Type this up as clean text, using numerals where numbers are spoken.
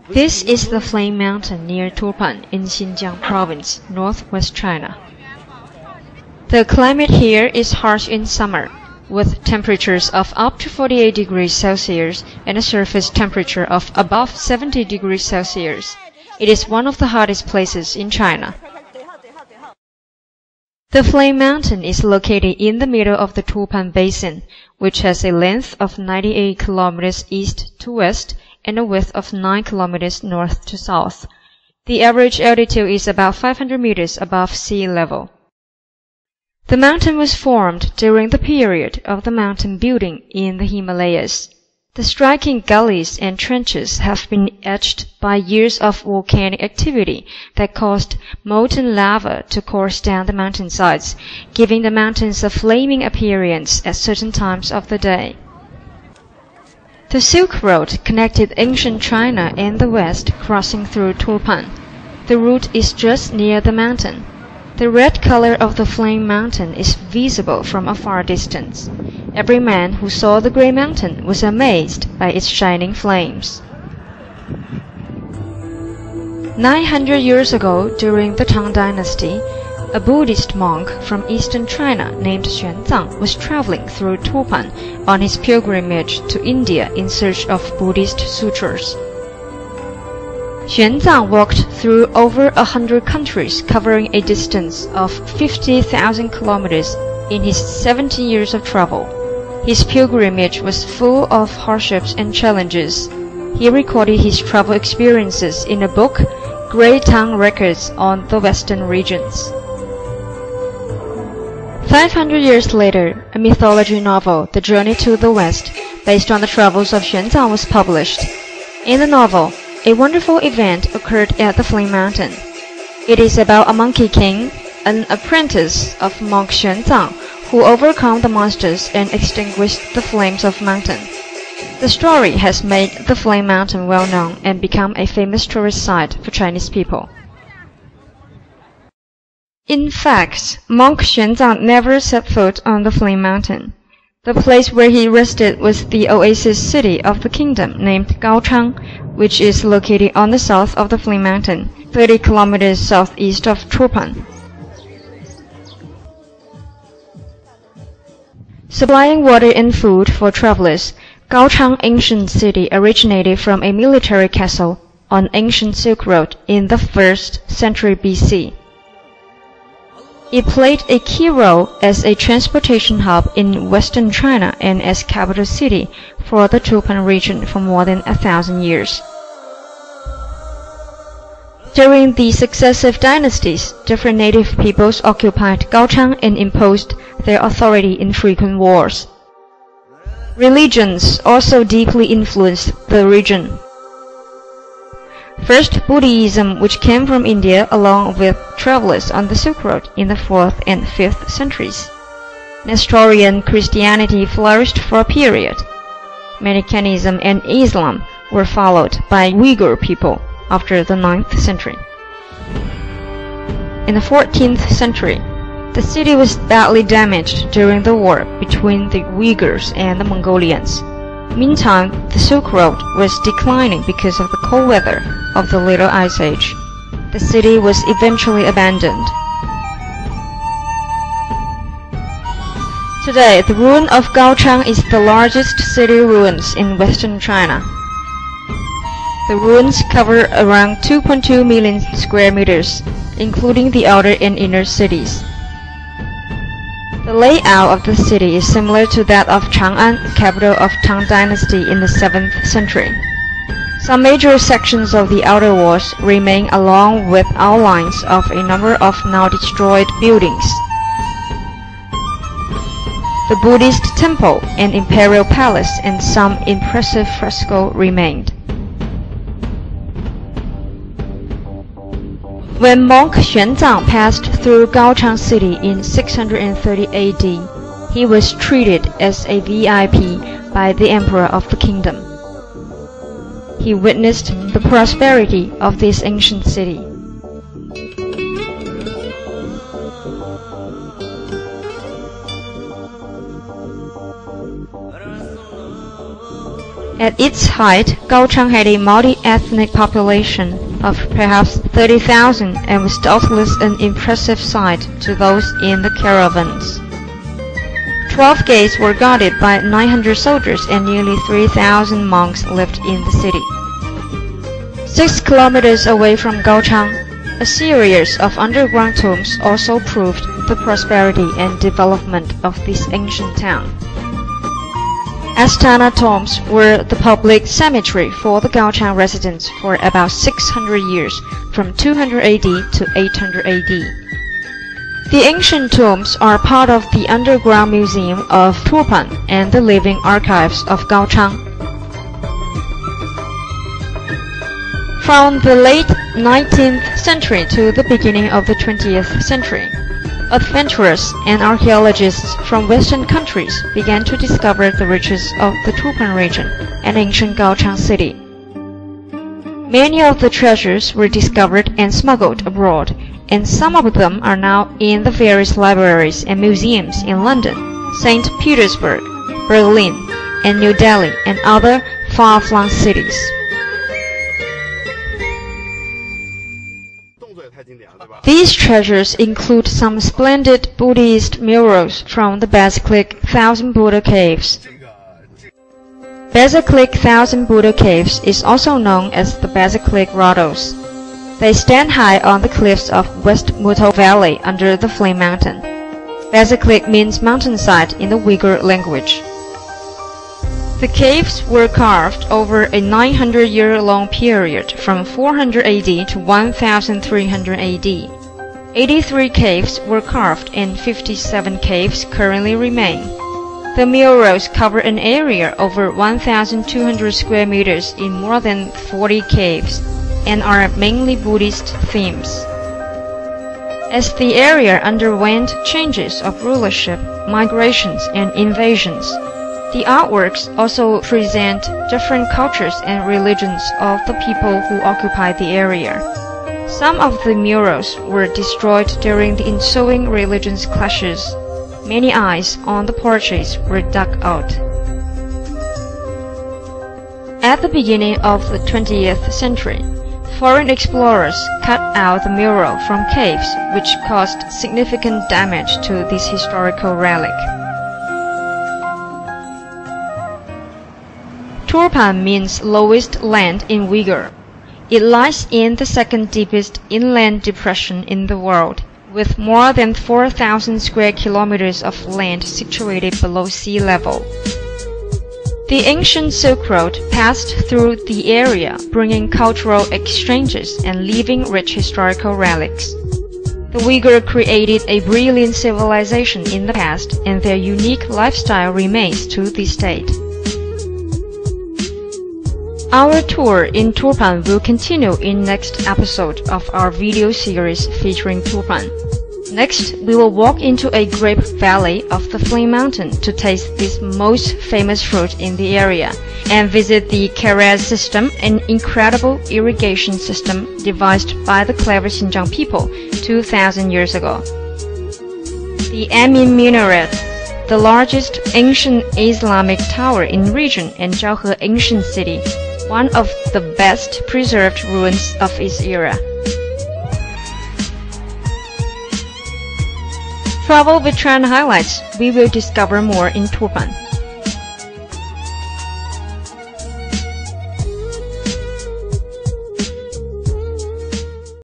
This is the Flame Mountain near Turpan in Xinjiang province, northwest China. The climate here is harsh in summer, with temperatures of up to 48 degrees Celsius and a surface temperature of above 70 degrees Celsius. It is one of the hottest places in China. The Flame Mountain is located in the middle of the Turpan Basin, which has a length of 98 kilometers east to west and a width of 9 kilometers north to south. The average altitude is about 500 meters above sea level. The mountain was formed during the period of the mountain building in the Himalayas. The striking gullies and trenches have been etched by years of volcanic activity that caused molten lava to course down the mountainsides, giving the mountains a flaming appearance at certain times of the day. The Silk Road connected ancient China and the West, crossing through Turpan. The route is just near the mountain. The red color of the Flame Mountain is visible from a far distance. Every man who saw the Grey Mountain was amazed by its shining flames. 900 years ago, during the Tang Dynasty, a Buddhist monk from eastern China named Xuanzang was traveling through Turpan on his pilgrimage to India in search of Buddhist sutras. Xuanzang walked through over 100 countries, covering a distance of 50,000 kilometers in his 70 years of travel. His pilgrimage was full of hardships and challenges. He recorded his travel experiences in a book, Great Tang Records on the Western Regions. 500 years later, a mythology novel, The Journey to the West, based on the travels of Xuanzang, was published. In the novel, a wonderful event occurred at the Flame Mountain. It is about a monkey king, an apprentice of monk Xuanzang, who overcome the monsters and extinguished the flames of mountain. The story has made the Flame Mountain well known and become a famous tourist site for Chinese people. In fact, monk Xuanzang never set foot on the Flame Mountain. The place where he rested was the oasis city of the kingdom named Gaochang, which is located on the south of the Flame Mountain, 30 kilometers southeast of Turpan. Supplying water and food for travelers, Gaochang ancient city originated from a military castle on ancient Silk Road in the 1st century BC. It played a key role as a transportation hub in western China and as capital city for the Turpan region for more than 1,000 years. During the successive dynasties, different native peoples occupied Gaochang and imposed their authority in frequent wars. Religions also deeply influenced the region. First, Buddhism, which came from India along with travelers on the Silk Road in the 4th and 5th centuries. Nestorian Christianity flourished for a period. Manichaeism and Islam were followed by Uyghur people after the 9th century. In the 14th century, the city was badly damaged during the war between the Uyghurs and the Mongolians. Meantime, the Silk Road was declining because of the cold weather of the Little Ice Age. The city was eventually abandoned. Today, the ruin of Gaochang is the largest city ruins in western China. The ruins cover around 2.2 million square meters, including the outer and inner cities. The layout of the city is similar to that of Chang'an, capital of Tang Dynasty in the 7th century. Some major sections of the outer walls remain along with outlines of a number of now destroyed buildings. The Buddhist temple and imperial palace and some impressive fresco remained. When monk Xuanzang passed through Gaochang city in 630 AD, he was treated as a VIP by the emperor of the kingdom. He witnessed the prosperity of this ancient city. At its height, Gaochang had a multi-ethnic population of perhaps 30,000 and was doubtless an impressive sight to those in the caravans. 12 gates were guarded by 900 soldiers and nearly 3,000 monks lived in the city. 6 kilometers away from Gaochang, a series of underground tombs also proved the prosperity and development of this ancient town. Astana tombs were the public cemetery for the Gaochang residents for about 600 years, from 200 AD to 800 AD. The ancient tombs are part of the underground museum of Turpan and the living archives of Gaochang. From the late 19th century to the beginning of the 20th century, adventurers and archaeologists from Western countries began to discover the riches of the Turpan region and ancient Gaochang city. Many of the treasures were discovered and smuggled abroad, and some of them are now in the various libraries and museums in London, St. Petersburg, Berlin, and New Delhi, and other far-flung cities. These treasures include some splendid Buddhist murals from the Basilic Thousand Buddha Caves. Basilic Thousand Buddha Caves is also known as the Basilic Grottos. They stand high on the cliffs of West Muto Valley under the Flame Mountain. Basilic means mountainside in the Uyghur language. The caves were carved over a 900-year-long period from 400 AD to 1300 AD. 83 caves were carved and 57 caves currently remain. The murals cover an area over 1,200 square meters in more than 40 caves and are mainly Buddhist themes. As the area underwent changes of rulership, migrations, and invasions, the artworks also present different cultures and religions of the people who occupied the area. Some of the murals were destroyed during the ensuing religious clashes. Many eyes on the portraits were dug out. At the beginning of the 20th century, foreign explorers cut out the mural from caves, which caused significant damage to this historical relic. Turpan means lowest land in Uyghur. It lies in the second deepest inland depression in the world, with more than 4,000 square kilometers of land situated below sea level. The ancient Silk Road passed through the area, bringing cultural exchanges and leaving rich historical relics. The Uyghur created a brilliant civilization in the past, and their unique lifestyle remains to this date. Our tour in Turpan will continue in next episode of our video series featuring Turpan. Next, we will walk into a grape valley of the Flame Mountain to taste this most famous fruit in the area, and visit the Karez system, an incredible irrigation system devised by the clever Xinjiang people 2,000 years ago. The Amin Minaret, the largest ancient Islamic tower in region, and Zhaohe ancient city, one of the best preserved ruins of its era. Travel with Trend Highlights, we will discover more in Turpan.